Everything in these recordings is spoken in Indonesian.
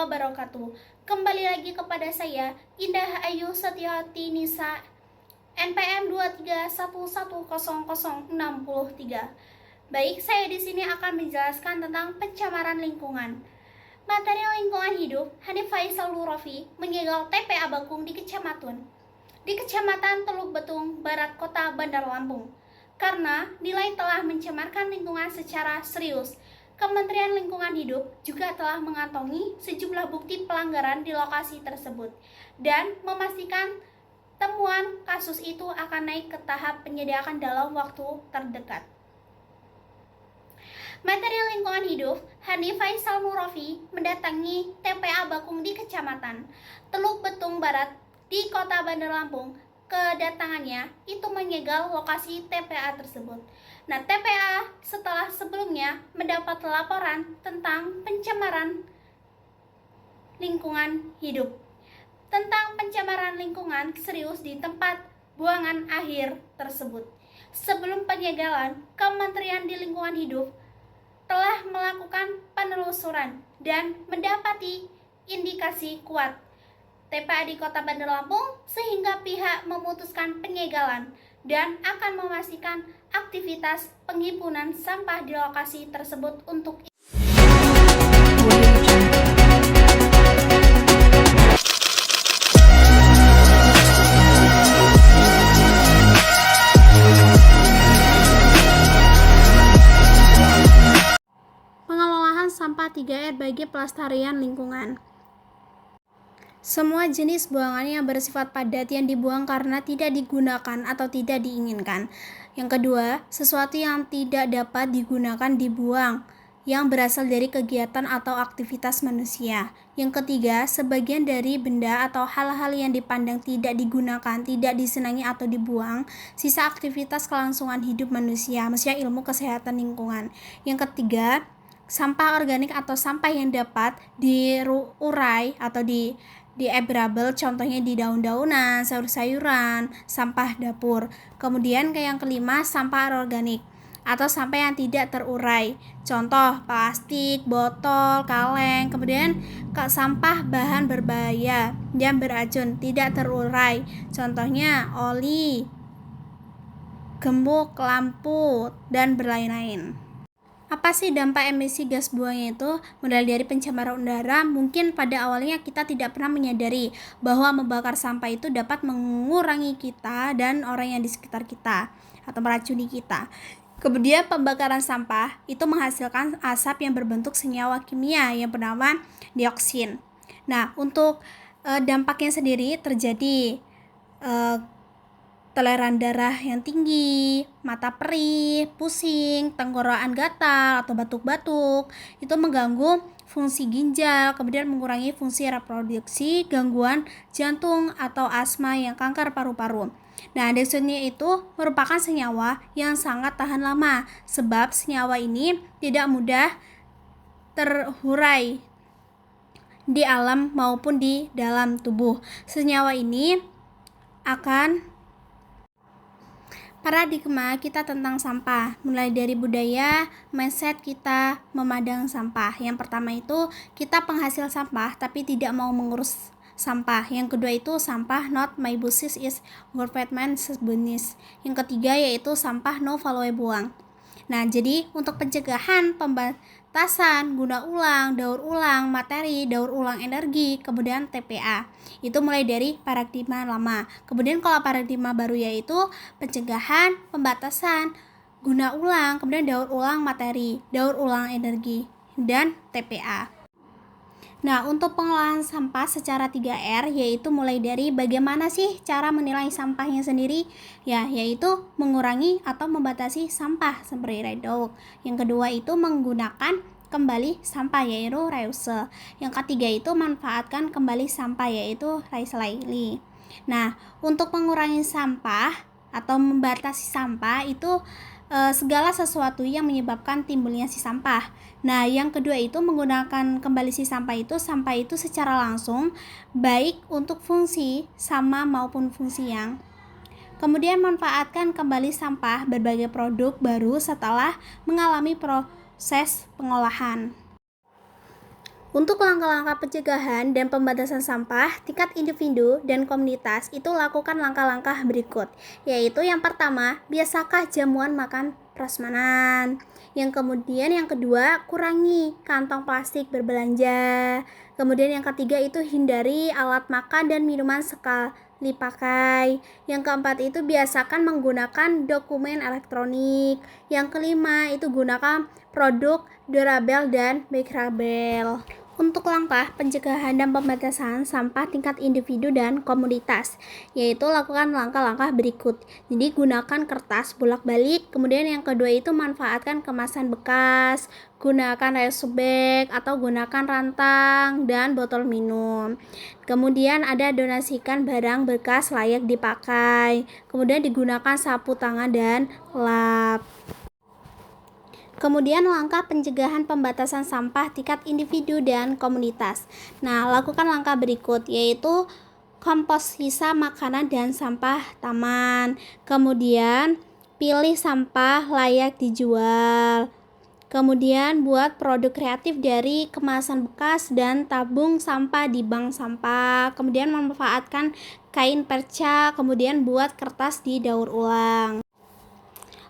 wabarakatuh. Kembali lagi kepada saya, Indah Ayu Setiawati Nisa, NPM 231100063. Baik, saya di sini akan menjelaskan tentang pencemaran lingkungan. Materi lingkungan hidup, Hanif Faisal Nurafi menyegel TPA Bakung di Kecamatan Teluk Betung, Barat Kota Bandar Lampung, karena nilai telah mencemarkan lingkungan secara serius. Kementerian Lingkungan Hidup juga telah mengantongi sejumlah bukti pelanggaran di lokasi tersebut dan memastikan temuan kasus itu akan naik ke tahap penyelidikan dalam waktu terdekat. Materi Lingkungan Hidup, Hanif Faisal Nurafi mendatangi TPA Bakung di Kecamatan Teluk Betung Barat di Kota Bandar Lampung. Kedatangannya itu menyegel lokasi TPA tersebut. Nah, TPA setelah sebelumnya mendapat laporan tentang pencemaran lingkungan hidup. Tentang pencemaran lingkungan serius di tempat buangan akhir tersebut. Sebelum penyegelan, Kementerian di Lingkungan Hidup telah melakukan penelusuran dan mendapati indikasi kuat TPA di Kota Bandar Lampung sehingga pihak memutuskan penyegelan dan akan memastikan aktivitas penghimpunan sampah di lokasi tersebut untuk pengelolaan sampah 3R bagi pelestarian lingkungan. Semua jenis buangan yang bersifat padat yang dibuang karena tidak digunakan atau tidak diinginkan. Yang kedua, sesuatu yang tidak dapat digunakan dibuang yang berasal dari kegiatan atau aktivitas manusia. Yang ketiga, sebagian dari benda atau hal-hal yang dipandang tidak digunakan, tidak disenangi atau dibuang, sisa aktivitas kelangsungan hidup manusia, maksudnya ilmu kesehatan lingkungan. Yang ketiga, sampah organik atau sampah yang dapat diurai atau diebrable, contohnya di daun-daunan, sayur-sayuran, sampah dapur. Kemudian yang kelima, sampah anorganik atau sampah yang tidak terurai, contoh plastik, botol, kaleng. Kemudian sampah bahan berbahaya yang beracun tidak terurai, contohnya oli, gembok, lampu, dan berlain-lain. Apa sih dampak emisi gas buangnya itu? Mulai dari pencemaran udara, mungkin pada awalnya kita tidak pernah menyadari bahwa membakar sampah itu dapat mengurangi kita dan orang yang di sekitar kita atau meracuni kita. Kemudian pembakaran sampah itu menghasilkan asap yang berbentuk senyawa kimia yang bernama dioksin. Nah, untuk dampaknya sendiri terjadi toleran darah yang tinggi, mata perih, pusing, tenggorokan gatal atau batuk-batuk, itu mengganggu fungsi ginjal, kemudian mengurangi fungsi reproduksi, gangguan jantung atau asma yang kanker paru-paru. Nah, dioksinnya itu merupakan senyawa yang sangat tahan lama, sebab senyawa ini tidak mudah terhurai di alam maupun di dalam tubuh. Senyawa ini akan paradigma kita tentang sampah, mulai dari budaya, mindset kita memandang sampah. Yang pertama itu kita penghasil sampah tapi tidak mau mengurus sampah. Yang kedua itu sampah not my business is government's business. Yang ketiga yaitu sampah no follow buang. Nah, jadi untuk pencegahan pembatasan guna ulang, daur ulang materi, daur ulang energi, kemudian TPA. Itu mulai dari paradigma lama. Kemudian kalau paradigma baru yaitu pencegahan, pembatasan, guna ulang, kemudian daur ulang materi, daur ulang energi, dan TPA. Nah, untuk pengelolaan sampah secara 3R yaitu mulai dari bagaimana sih cara menilai sampahnya sendiri? Ya, yaitu mengurangi atau membatasi sampah seperti reduce. Yang kedua itu menggunakan kembali sampah yaitu reuse. Yang ketiga itu manfaatkan kembali sampah yaitu recycling. Nah, untuk mengurangi sampah atau membatasi sampah itu segala sesuatu yang menyebabkan timbulnya si sampah. Nah, yang kedua itu menggunakan kembali si sampah itu secara langsung, baik untuk fungsi sama maupun fungsi yang. Kemudian manfaatkan kembali sampah berbagai produk baru setelah mengalami proses pengolahan. Untuk langkah-langkah pencegahan dan pembatasan sampah tingkat individu dan komunitas itu lakukan langkah-langkah berikut, yaitu yang pertama, biasakan jamuan makan prasmanan. Yang kedua, kurangi kantong plastik berbelanja. Kemudian yang ketiga itu hindari alat makan dan minuman sekali pakai. Yang keempat itu biasakan menggunakan dokumen elektronik. Yang kelima itu gunakan produk durable dan biodegradable. Untuk langkah pencegahan dan pembatasan sampah tingkat individu dan komunitas, yaitu lakukan langkah-langkah berikut. Jadi gunakan kertas bolak-balik, kemudian yang kedua itu manfaatkan kemasan bekas, gunakan rice bag atau gunakan rantang dan botol minum. Kemudian ada donasikan barang bekas layak dipakai, kemudian digunakan sapu tangan dan lap. Kemudian langkah pencegahan pembatasan sampah tingkat individu dan komunitas. Nah, lakukan langkah berikut, yaitu kompos sisa makanan dan sampah taman. Kemudian pilih sampah layak dijual. Kemudian buat produk kreatif dari kemasan bekas dan tabung sampah di bank sampah. Kemudian memanfaatkan kain perca, kemudian buat kertas di daur ulang.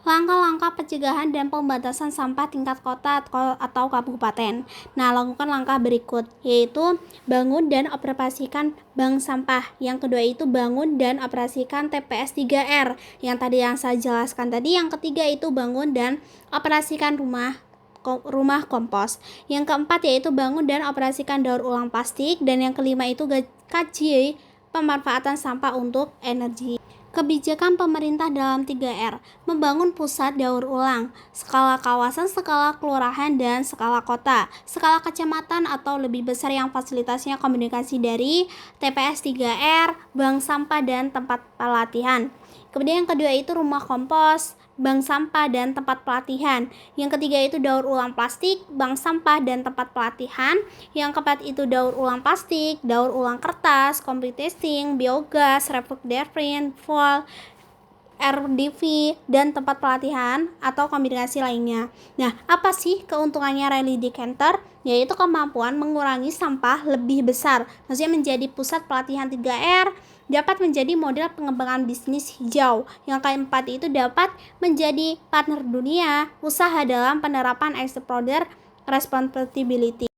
Langkah-langkah pencegahan dan pembatasan sampah tingkat kota atau kabupaten. Nah, lakukan langkah berikut, yaitu bangun dan operasikan bank sampah. Yang kedua itu bangun dan operasikan TPS 3R. Yang saya jelaskan tadi. Yang ketiga itu bangun dan operasikan rumah kompos. Yang keempat yaitu bangun dan operasikan daur ulang plastik. Dan yang kelima itu kaji pemanfaatan sampah untuk energi. Kebijakan pemerintah dalam 3R, membangun pusat daur ulang, skala kawasan, skala kelurahan, dan skala kota, skala kecamatan atau lebih besar yang fasilitasnya komunikasi dari TPS 3R, bank sampah, dan tempat pelatihan. Kemudian yang kedua itu rumah kompos, bank sampah, dan tempat pelatihan. Yang ketiga itu daur ulang plastik, bank sampah, dan tempat pelatihan. Yang keempat itu daur ulang plastik, daur ulang kertas, composting, biogas, refurbishment, fuel, RDV, dan tempat pelatihan atau kombinasi lainnya. Nah, apa sih keuntungannya Rally Decanter? Yaitu kemampuan mengurangi sampah lebih besar. Maksudnya menjadi pusat pelatihan 3R, dapat menjadi model pengembangan bisnis hijau. Yang keempat itu dapat menjadi partner dunia usaha dalam penerapan extruder responsibility.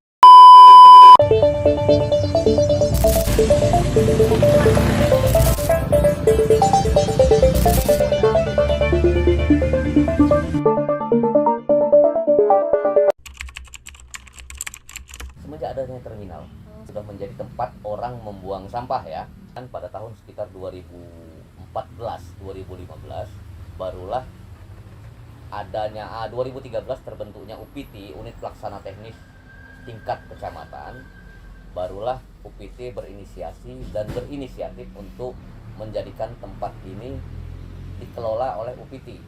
Semenjak adanya terminal sudah menjadi tempat orang membuang sampah ya. Dan pada tahun sekitar 2014-2015 barulah adanya 2013 terbentuknya UPT, unit pelaksana teknis tingkat kecamatan. Barulah UPT berinisiatif untuk menjadikan tempat ini dikelola oleh UPT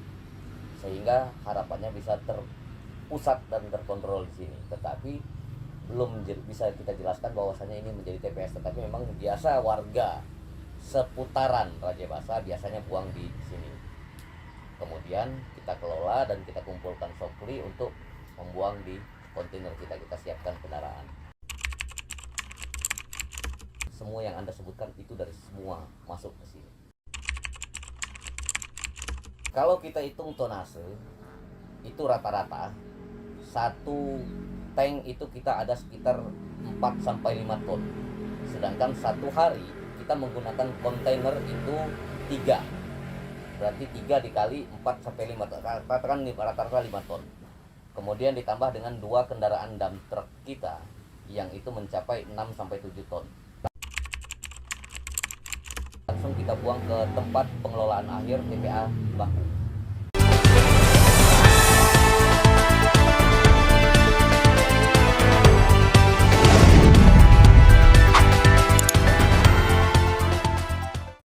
sehingga harapannya bisa terpusat dan terkontrol di sini. Tetapi belum bisa kita jelaskan bahwasanya ini menjadi TPS, tetapi memang biasa warga seputaran Raja Basa biasanya buang di sini. Kemudian kita kelola dan kita kumpulkan sopli untuk membuang di kontainer kita siapkan kendaraan. Semua yang Anda sebutkan itu dari semua masuk ke sini. Kalau kita hitung tonase, itu rata-rata satu tank itu kita ada sekitar 4-5 ton. Sedangkan satu hari kita menggunakan kontainer itu 3. Berarti 3 dikali 4-5 ton. Katakan rata-rata 5 ton. Kemudian ditambah dengan 2 kendaraan dump truck kita yang itu mencapai 6-7 ton. Langsung kita buang ke tempat pengelolaan akhir TPA Baku.